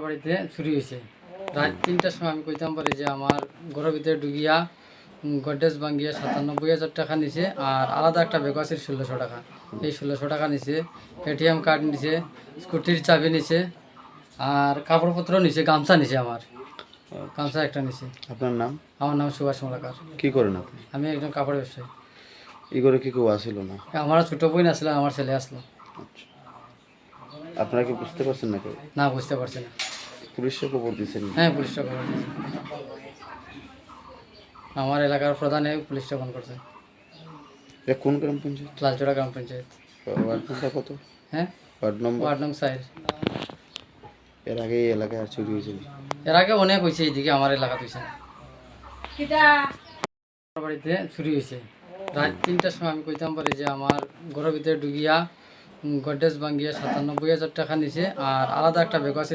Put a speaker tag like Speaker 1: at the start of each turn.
Speaker 1: বাড়িতে চুরি হয়েছে। রাত ৩টার সময় আমি কইতাম পারি যে আমার ঘরের ভিতরে ঢুকিয়া গডরেজ ভাঙ্গিয়া ৯৭,০০০ টাকা নিছে, আর আলাদা একটা ব্যাগ আছে ১৬০০ টাকা। এই ১৬০০ টাকা নিছে, এটিএম কার্ড নিছে, স্কুটির চাবি নিছে, আর কাপড়পত্র নিছে, গামছা নিছে, আমার গামছা একটা নিছে।
Speaker 2: আপনার নাম?
Speaker 1: আমার নাম সুভাষ মালাকার।
Speaker 2: কি করেন আপনি?
Speaker 1: আমি একজন কাপড় ব্যবসায়ী।
Speaker 2: এই করে কি কেউ আসিল না?
Speaker 1: আমার ছোট বোন আসলো, আমার ছেলে আসলো।
Speaker 2: আচ্ছা, আপনারা কি বুঝতে পারছেন না কেউ?
Speaker 1: না, বুঝতে পারছি না।
Speaker 2: পুলিশে খবর দিচ্ছেন?
Speaker 1: হ্যাঁ, পুলিশটা খবর দিয়েছে। আমার এলাকার প্রধানে পুলিশটা ফোন করছে।
Speaker 2: এটা কোন গ্রাম পঞ্চায়েত?
Speaker 1: লালচড়া গ্রাম পঞ্চায়েত।
Speaker 2: ওয়ার্ড নম্বর কত?
Speaker 1: হ্যাঁ,
Speaker 2: ওয়ার্ড নম্বর?
Speaker 1: ওয়ার্ড নং ৪।
Speaker 2: এর আগে এই এলাকায় আর চুরি হয়েছিল?
Speaker 1: এর আগে অনেক হয়েছে, এইদিকে আমার এলাকা হয়েছে না। বাড়িতে চুরি হয়েছে। রাত ৩টার সময় আমি কইতাম পারি যে আমার ঘরের ভিতরে ঢুকিয়া গডরেজ ভাঙ্গিয়া ৯৭,০০০ টাকা নিছে, আর আলাদা একটা ব্যাগ আছে